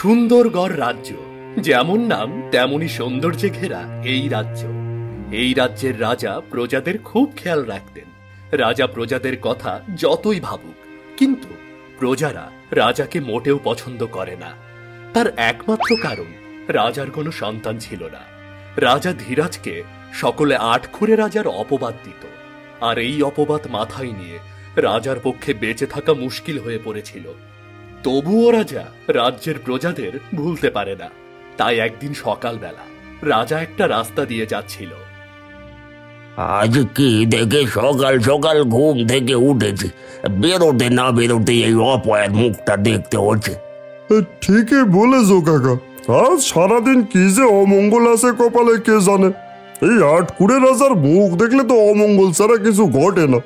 সুন্দরগড় রাজ্য, যেমন নাম তেমনি সৌন্দর্যে ঘেরা এই রাজ্য। এই রাজ্যের রাজা প্রজাদের খুব খেয়াল রাখতেন। রাজা প্রজাদের কথা যতই ভাবুক, কিন্তু প্রজারা রাজাকে মোটেও পছন্দ করে না। তার একমাত্র কারণ, রাজার কোনো সন্তান ছিল না। রাজা ধীরাজকে সকলে আটখুরে রাজার অপবাদ দিত, আর এই অপবাদ মাথায় নিয়ে রাজার পক্ষে বেঁচে থাকা মুশকিল হয়ে পড়েছিল। তবুও রাজা রাজ্যের প্রজাদের ভুলতে পারে না। তাই একদিন সকালবেলা রাজা একটা রাস্তা দিয়ে যাচ্ছিল। আজ কি দেখে সকাল সকাল ঘুম থেকে উঠেছি, বেরোতে না বেরোতে এই অপয়ের মুখটা দেখতে হচ্ছে। ঠিকই বলেছো কাকা, আজ সারাদিন কি যে অমঙ্গল আছে কপালে কে জানে। এই আটকুড়ে রাজার মুখ দেখলে তো অমঙ্গল ছাড়া কিছু ঘটে না।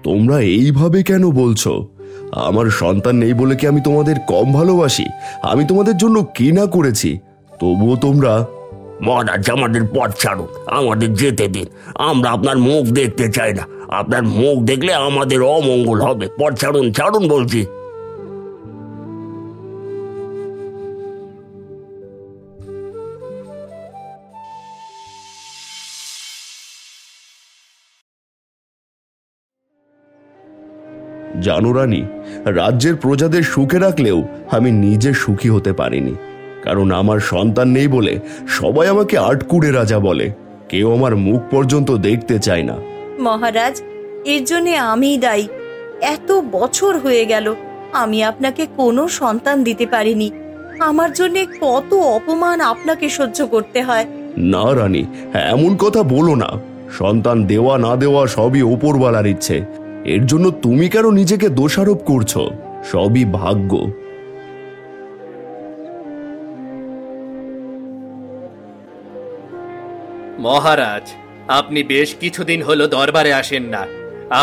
তোমরা এইভাবে কেন বলছো? আমার সন্তান নেই বলে কি আমি তোমাদের কম ভালোবাসি? আমি তোমাদের জন্য কি না করেছি? তবুও তোমরা। মহারাজ, আমাদের পথ ছাড়ুন, আমাদের যেতে দিন। আমরা আপনার মুখ দেখতে চাই না। আপনার মুখ দেখলে আমাদের অমঙ্গল হবে। পথ ছাড়ুন, ছাড়ুন বলছি। জানো রানী, রাজ্যের প্রজাদের সুখে রাখলেও আমি নিজে সুখী হতে পারিনি। কারণ আমার সন্তান নেই বলে সবাই আমাকে আটকুড়ে রাজা বলে। কেউ আমার মুখ পর্যন্ত দেখতে চায় না। মহারাজ, এর জন্য আমিই দায়ী। এত বছর হয়ে গেল আমি আপনাকে কোনো সন্তান দিতে পারিনি। আমার জন্য কত অপমান আপনাকে সহ্য করতে হয়। না রানী, এমন কথা বলো না। সন্তান দেওয়া না দেওয়া সবই ওপরওয়ালার ইচ্ছে। এর জন্য তুমি কেন নিজেকে দোষারোপ করছো? সবই ভাগ্য। মহারাজ, আপনি বেশ কিছুদিন হলো দরবারে আসেন না।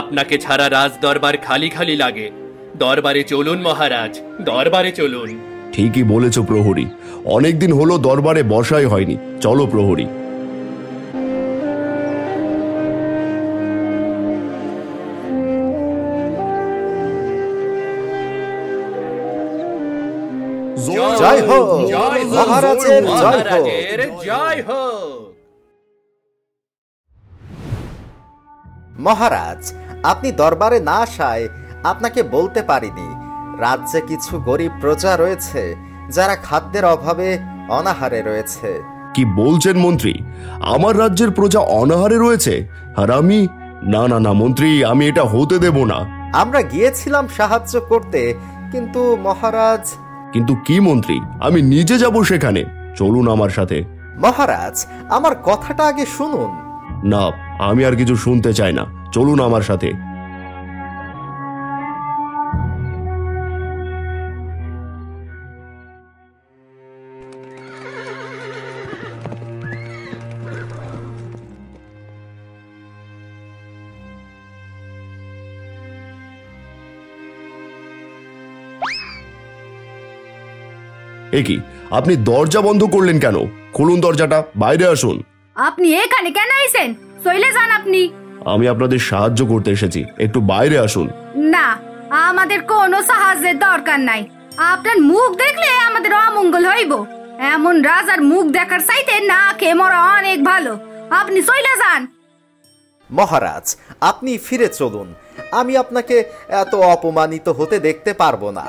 আপনাকে ছাড়া রাজ দরবার খালি খালি লাগে। দরবারে চলুন মহারাজ, দরবারে চলুন। ঠিকই বলেছ প্রহরী, অনেকদিন হলো দরবারে বসাই হয়নি। চলো প্রহরী। জয় হোক মহারাজের, জয় হোক। জয় হোক মহারাজ, আপনি দরবারে না আসায় আপনাকে বলতে পারিনি, রাজ্যে কিছু গরিব প্রজা রয়েছে যারা খাদ্যের অভাবে অনাহারে রয়েছে। কি বলছেন মন্ত্রী? আমার রাজ্যের প্রজা অনাহারে রয়েছে আর আমি? না না না মন্ত্রী, আমি এটা হতে দেব না। আমরা গিয়েছিলাম সাহায্য করতে, কিন্তু মহারাজ। কিন্তু কি মন্ত্রী? আমি নিজে যাব সেখানে। চলুন আমার সাথে। মহারাজ, আমার কথাটা আগে শুনুন। না, আমি আর কিছু শুনতে চাই না। চলুন আমার সাথে। একি, আপনি দরজা বন্ধ করলেন কেন? খুলুন দরজাটা, বাইরে আসুন। আপনি এখানে কেন আইছেন? চলে যান আপনি। আমি আপনাদের সাহায্য করতে এসেছি, একটু বাইরে আসুন। না, আমাদের কোনো সাহায্যের দরকার নাই। আপনার মুখ দেখলে আমাদের অমঙ্গল হইব। এমন রাজার মুখ দেখার চাইতে না খেয়ে মরা অনেক ভালো। আপনি চলে যান। মহারাজ, আপনি ফিরে চলুন। আমি আপনাকে এত অপমানিত হতে দেখতে পারবো না।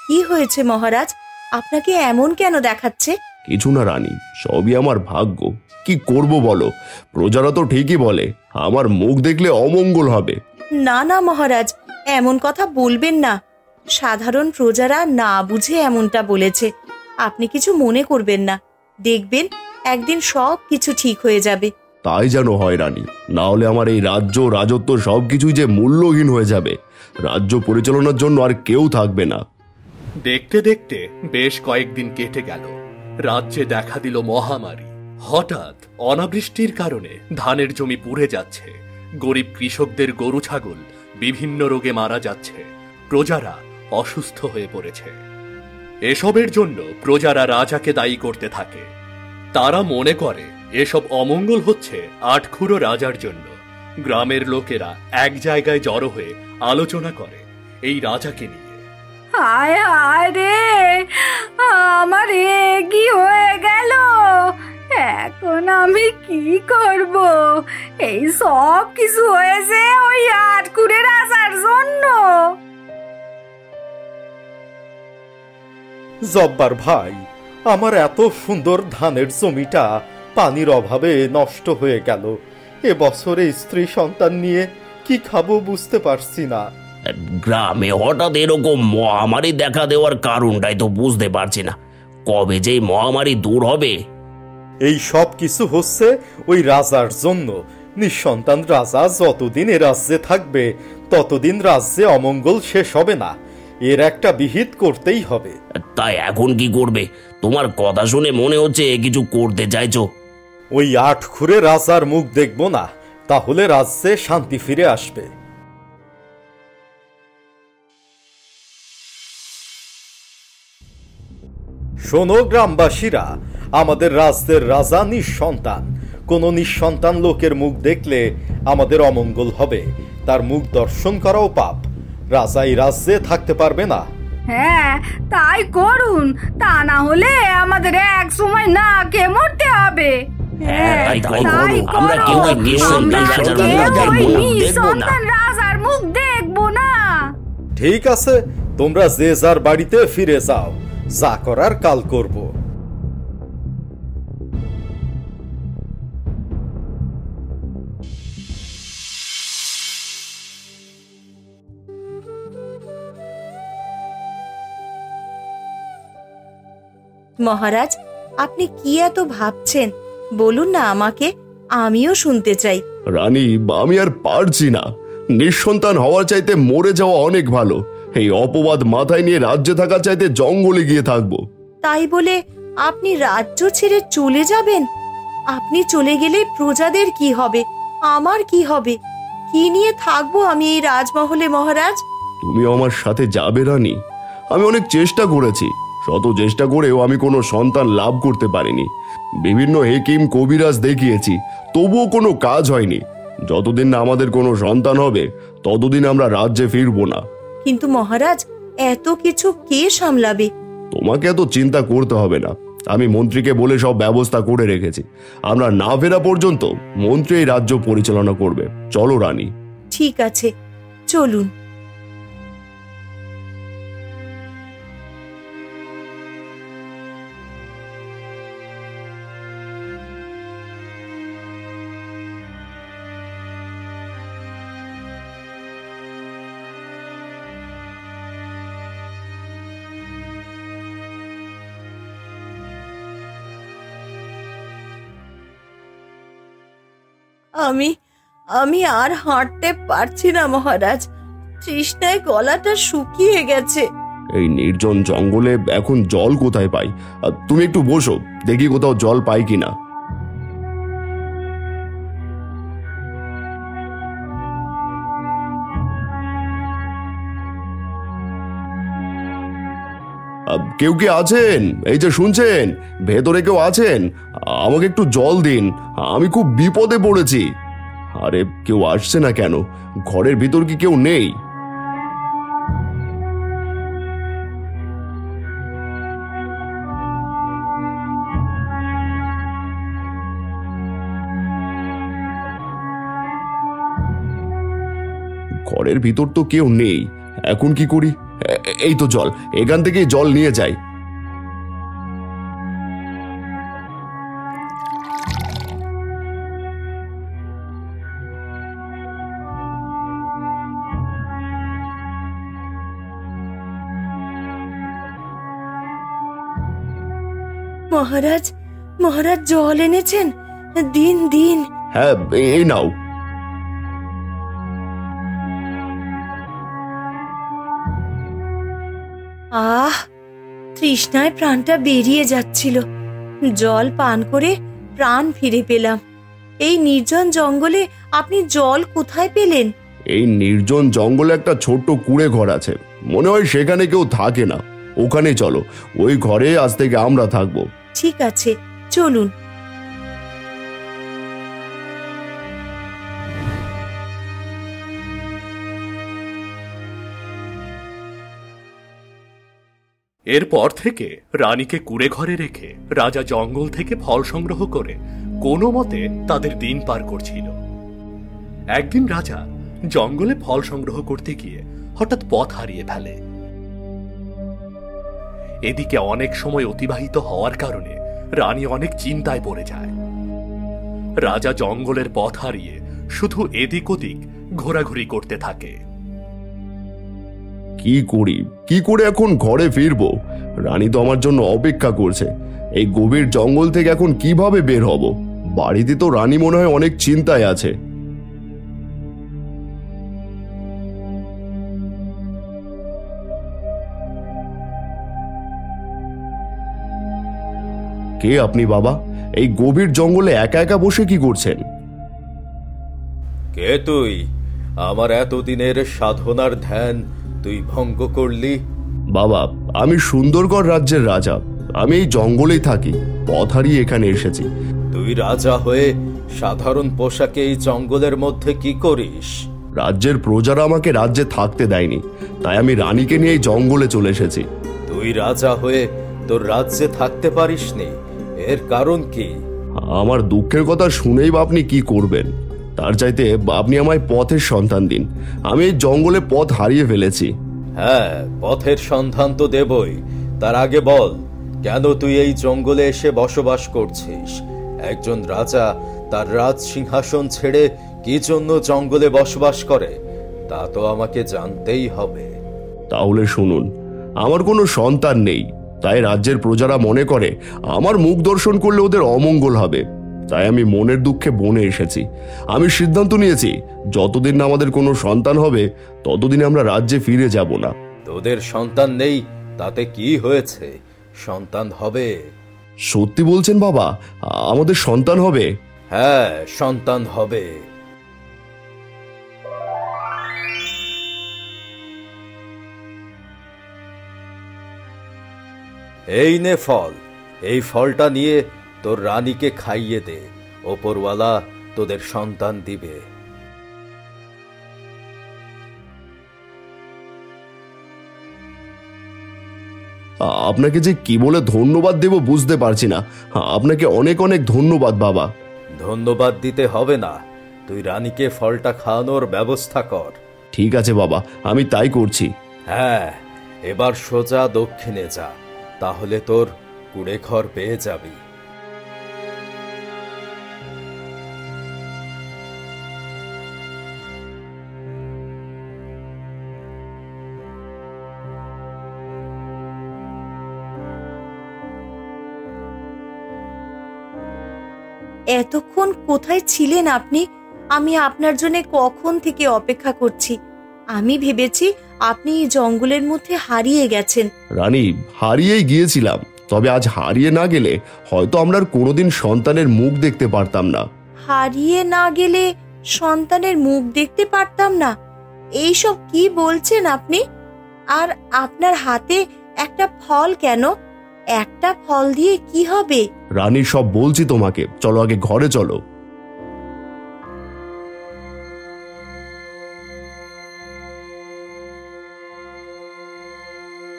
কি হয়েছে মহারাজ? আপনাকে এমন কেন দেখাচ্ছে? কিছু না রানী, সবই আমার ভাগ্য। কি করব বলো? প্রজারা তো ঠিকই বলে আমার মুখ দেখলে অমঙ্গল হবে। না না মহারাজ, এমন কথা বলবেন না। সাধারণ প্রজারা না বুঝে এমনটা বলেছে। আপনি কিছু মনে করবেন না। দেখবেন একদিন সব কিছু ঠিক হয়ে যাবে। তাই যেন হয় রানী, না হলে আমার এই রাজ্য রাজত্ব সবকিছুই যে মূল্যহীন হয়ে যাবে। রাজ্য পরিচালনার জন্য আর কেউ থাকবে না। দেখতে দেখতে বেশ কয়েকদিন কেটে গেল। রাজ্যে দেখা দিল মহামারী। হঠাৎ অনাবৃষ্টির কারণে ধানের জমি পুড়ে যাচ্ছে, গরিব কৃষকদের গরু ছাগল বিভিন্ন রোগে মারা যাচ্ছে, প্রজারা অসুস্থ হয়ে পড়েছে। এসবের জন্য প্রজারা রাজাকে দায়ী করতে থাকে। তারা মনে করে এসব অমঙ্গল হচ্ছে আটখুরো রাজার জন্য। গ্রামের লোকেরা এক জায়গায় জড়ো হয়ে আলোচনা করে এই রাজাকে নিয়ে। হায় হায় রে, আমার এ কি হয়ে গেল! এখন আমি কি করব? এই সব কিছু হয়েছে ওই আটকুরে রাজার জন্য। জব্বার ভাই, আমার এত সুন্দর ধানের জমিটা পানির অভাবে নষ্ট হয়ে গেল। এবছরে স্ত্রী সন্তান নিয়ে কি খাবো বুঝতে পারছি না। গ্রামে হঠাৎ এরকম মহামারী দেখা দেওয়ার কারণটাই তো বুঝতে পারছি না। কবে যে এই মহামারী দূর হবে? এই সব কিছু হচ্ছে ওই রাজার জন্য। নিঃসন্তান রাজা যতদিন এ রাজ্যে থাকবে ততদিন রাজ্যে অমঙ্গল শেষ হবে না। এর একটা বিহিত করতেই হবে। তাই এখন কি করবে? তোমার কথা শুনে মনে হচ্ছে কিছু করতে চাইছো। ওই আটখুরে রাজার মুখ দেখব না, তাহলে রাজ্যে শান্তি ফিরে আসবে। শোনো গ্রামবাসীরা, আমাদের রাজ্যের রাজা নিঃসন্তান। কোনো নিঃসন্তান লোকের মুখ দেখলে আমাদের অমঙ্গল হবে। তার মুখ দর্শন করাও পাপ। রাজা এই রাজ্যে থাকতে পারবে না। হ্যাঁ, তাই করুন, তা না হলে আমাদের এক সময় না খেয়ে মরতে হবে। রাজার মুখ দেখবো না। ঠিক আছে, তোমরা যে যার বাড়িতে ফিরে যাও, যা করার কাল করব। মহারাজ, আপনি কি এত ভাবছেন? বলুন না আমাকে, আমিও শুনতে চাই। রানী, আমি আর পারছি না। নিঃসন্তান হওয়ার চাইতে মরে যাওয়া অনেক ভালো। এই অপবাদ মাথায় নিয়ে রাজ্যে থাকার চাইতে জঙ্গলে গিয়ে থাকবো। তাই বলে আপনি রাজ্য ছেড়ে চলে যাবেন? আপনি চলে গেলে প্রজাদের কি হবে, আমার কি হবে? কি নিয়ে থাকবো আমি এই রাজমহলে মহারাজ? তুমি আমার সাথে যাবে রানী? আমি অনেক চেষ্টা করেছি, শত চেষ্টা করেও আমি কোনো সন্তান লাভ করতে পারিনি। বিভিন্ন হেকিম কবিরাজ দেখিয়েছি, তবুও কোনো কাজ হয়নি। যতদিন না আমাদের কোনো সন্তান হবে ততদিন আমরা রাজ্যে ফিরবো না। কিন্তু মহারাজ, এত কিছু কে সামলাবে? তোমাকে এত চিন্তা করতে হবে না। আমি মন্ত্রীকে বলে সব ব্যবস্থা করে রেখেছি। আমরা না ফেরা পর্যন্ত মন্ত্রী এই রাজ্য পরিচালনা করবে। চলো রানী। ঠিক আছে, চলুন। আমি আর হাঁটতে পারছি না মহারাজ। তৃষ্ণায় গলাটা শুকিয়ে গেছে। এই নির্জন জঙ্গলে এখন জল কোথায় পাই? তুমি একটু বসো, দেখি কোথাও জল পাই কিনা। কেউ কি আছেন? এই যে শুনছেন, ভেতরে কেউ আছেন? আমাকে একটু জল দিন, আমি খুব বিপদে পড়েছি। আরে কেউ আসছে না কেন? ঘরের ভিতর কি কেউ নেই? ঘরের ভিতর তো কেউ নেই, এখন কি করি? এই তো জল, এখান থেকে জল নিয়ে যাই। মহারাজ, মহারাজ জল এনেছেন? দিন দিন। হ্যাঁ, এই নাও। আহ, তৃষ্ণায় প্রাণটা বেরিয়ে যাচ্ছিল। জল পান করে প্রাণ ফিরে পেলাম। এই নির্জন জঙ্গলে আপনি জল কোথায় পেলেন? এই নির্জন জঙ্গলে একটা ছোট্ট কুঁড়ে ঘর আছে, মনে হয় সেখানে কেউ থাকে না। ওখানে চলো, ওই ঘরে আজ থেকে আমরা থাকবো। ঠিক আছে, চলুন। এরপর থেকে রানীকে কুঁড়ে ঘরে রেখে রাজা জঙ্গল থেকে ফল সংগ্রহ করে কোনো মতে তাদের দিন পার করছিল। একদিন রাজা জঙ্গলে ফল সংগ্রহ করতে গিয়ে হঠাৎ পথ হারিয়ে ফেলে। এদিকে অনেক সময় অতিবাহিত হওয়ার কারণে রানী অনেক চিন্তায় পড়ে যায়। রাজা জঙ্গলের পথ হারিয়ে শুধু এদিক ওদিক ঘোরাঘুরি করতে থাকে। কি করি, কি করে এখন ঘরে ফিরবো? রানী তো আমার জন্য অপেক্ষা করছে। এই গভীর জঙ্গল থেকে এখন কিভাবে বের হব? বাড়িতে তো রানী মনে হয় অনেক চিন্তায় আছে। কে আপনি বাবা? এই গভীর জঙ্গলে একা একা বসে কি করছেন? কে তুই? আমার এতদিনের সাধনার ধ্যান তুই ভঙ্গ করলি? বাবা, আমি সুন্দরগড় রাজ্যের রাজা। আমি এই জঙ্গলেই থাকি, পথ হারিয়ে এখানে এসেছি। তুই রাজা হয়ে সাধারণ পোশাকে এই জঙ্গলের মধ্যে কি করিস? রাজ্যের প্রজারা আমাকে রাজ্যে থাকতে দেয়নি, তাই আমি রানীকে নিয়ে এই জঙ্গলে চলে এসেছি। তুই রাজা হয়ে তোর রাজ্যে থাকতে পারিসনি, এর কারণ কি? আমার দুঃখের কথা শুনেই বা আপনি কি করবেন? তার চাইতে আপনি আমায় পথের সন্ধান দিন। আমি এই জঙ্গলে পথ হারিয়ে ফেলেছি। হ্যাঁ, পথের সন্ধান তো দেবই। তার আগে বল, কেন তুই এই জঙ্গলে এসে বসবাস করছিস? একজন রাজা তার রাজ সিংহাসন ছেড়ে কি জন্য জঙ্গলে বসবাস করে তা তো আমাকে জানতেই হবে। তাহলে শুনুন, আমার কোনো সন্তান নেই, তাই রাজ্যের প্রজারা মনে করে আমার মুখ দর্শন করলে ওদের অমঙ্গল হবে। তাই আমি মনের দুঃখে বনে এসেছি। আমি সিদ্ধান্ত নিয়েছি, যতদিন না আমাদের কোনো সন্তান হবে ততদিন আমরা রাজ্যে ফিরে যাব না। তোদের সন্তান নেই তাতে কি হয়েছে? সন্তান হবে। সত্যি বলছেন বাবা? আমাদের সন্তান হবে? হ্যাঁ, সন্তান হবে। এই নে ফল, এই ফলটা নিয়ে তোর রানীকে খাইয়ে দে। ওপরওয়ালা তোদের সন্তান দিবে। আপনাকে যে কি বলে ধন্যবাদ দেব বুঝতে পারছি না। আপনাকে অনেক অনেক ধন্যবাদ বাবা। ধন্যবাদ দিতে হবে না, তুই রানীকে ফলটা খাওয়ানোর ব্যবস্থা কর। ঠিক আছে বাবা, আমি তাই করছি। হ্যাঁ, এবার সোজা দক্ষিণে যা, তাহলে তোর কুড়ে ঘর পেয়ে যাবি। এতক্ষণ কোথায় ছিলেন আপনি? আমি আপনার জন্য কখন থেকে অপেক্ষা করছি। আমি ভেবেছি আপনি এই জঙ্গলের মধ্যে হারিয়ে গেছেন। রানী, হারিয়েই গিয়েছিলাম, তবে আজ হারিয়ে না গেলে হয়তো আমরা আর কোনোদিন সন্তানের মুখ দেখতে পারতাম না। হারিয়ে না গেলে সন্তানের মুখ দেখতে পারতাম না? এইসব কি বলছেন আপনি? আর আপনার হাতে একটা ফল কেন? একটা ফল দিয়ে কি হবে? রানী, সব বলছি তোমাকে, চলো আগে ঘরে চলো।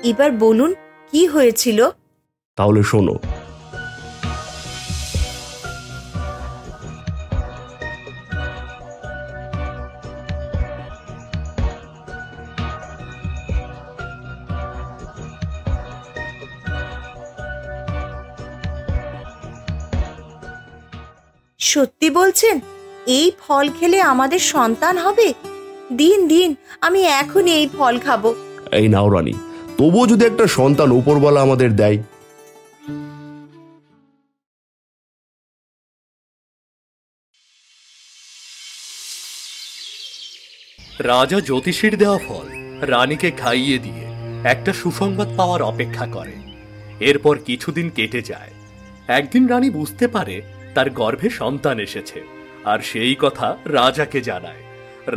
এবার বলুন কি হয়েছিল? তাহলে শোনো। সত্যি বলছেন? এই ফল খেলে আমাদের সন্তান হবে? দিন দিন, আমি এখনই এই ফল খাবো। এই নাও রানী, তবুও যদি একটা সন্তান উপরওয়ালা আমাদের দেয়। রাজা জ্যোতিষীর দেওয়া ফল রানীকে খাইয়ে দিয়ে একটা সুসংবাদ পাওয়ার অপেক্ষা করে। এরপর কিছুদিন কেটে যায়। একদিন রানী বুঝতে পারে তার গর্ভে সন্তান এসেছে, আর সেই কথা রাজাকে জানায়।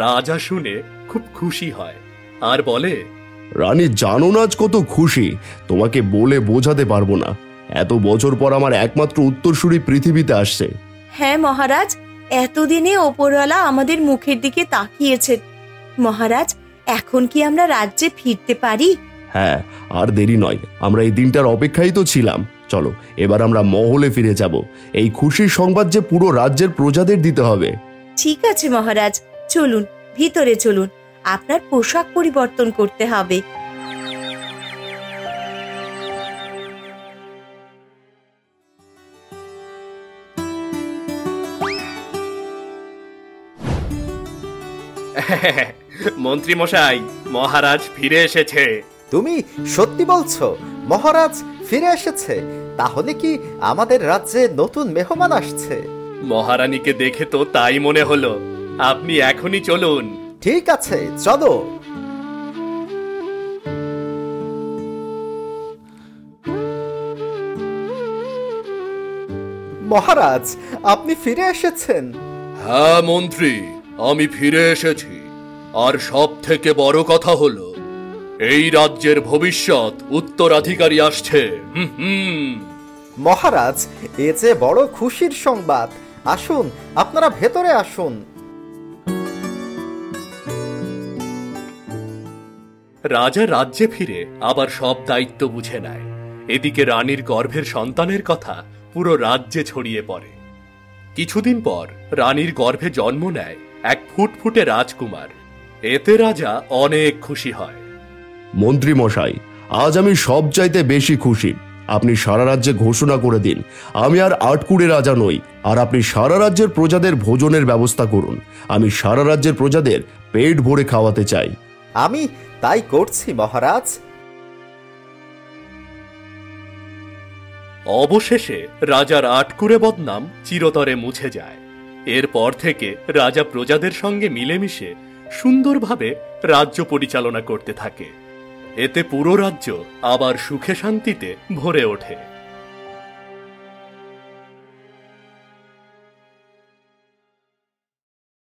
রাজা শুনে খুব খুশি হয় আর বলে, রানী জানো না আজ কত খুশি, তোমাকে বলে বোঝাতে পারবো না। এত বছর পর আমার একমাত্র উত্তরসূরি পৃথিবীতে আসছে। হ্যাঁ মহারাজ, এতদিনে ওপরওয়ালা আমাদের মুখের দিকে তাকিয়েছেন। মহারাজ, এখন কি আমরা রাজ্যে ফিরতে পারি? হ্যাঁ, আর দেরি নয়, আমরা এই দিনটার অপেক্ষায় তো ছিলাম। চলো এবার আমরা মহলে ফিরে যাব। এই খুশির সংবাদ যে পুরো রাজ্যের প্রজাদের দিতে হবে। ঠিক আছে মহারাজ, চলুন ভিতরে চলুন, আপনার পোশাক পরিবর্তন করতে হবে। মন্ত্রী মশাই, মহারাজ ফিরে এসেছে। তুমি সত্যি বলছো মহারাজ ফিরে এসেছে? তাহলে কি আমাদের রাজ্যে নতুন মেহমান আসছে? মহারানীকে দেখে তো তাই মনে হলো। আপনি এখনই চলুন। ঠিক আছে, চলো। মহারাজ, আপনি ফিরে এসেছেন? হ্যাঁ মন্ত্রী, আমি ফিরে এসেছি। আর সব থেকে বড় কথা হলো, এই রাজ্যের ভবিষ্যৎ উত্তরাধিকারী আসছে। মহারাজ, এ যে বড় খুশির সংবাদ। আসুন, আপনারা ভেতরে আসুন। রাজা রাজ্যে ফিরে আবার সব দায়িত্ব বুঝে নেয়। এদিকে রানীর গর্ভের সন্তানের কথা পুরো রাজ্যে ছড়িয়ে পড়ে। কিছুদিন পর রানীর গর্ভে জন্ম নেয় এক ফুটফুটে রাজকুমার। এতে রাজা অনেক খুশি হয়। মন্ত্রী মশাই, আজ আমি সবচাইতে বেশি খুশি। আপনি সারা রাজ্যে ঘোষণা করে দিন আমি আর আটকুড়ে রাজা নই, আর আপনি সারা রাজ্যের প্রজাদের ভোজনের ব্যবস্থা করুন। আমি সারা রাজ্যের প্রজাদের পেট ভরে খাওয়াতে চাই। আমি তাই করছি মহারাজ। অবশেষে রাজার আটকুড়ে বদনাম চিরতরে মুছে যায়। এরপর থেকে রাজা প্রজাদের সঙ্গে মিলেমিশে সুন্দরভাবে রাজ্য পরিচালনা করতে থাকে। এতে পুরো রাজ্য আবার সুখে শান্তিতে ভরে ওঠে।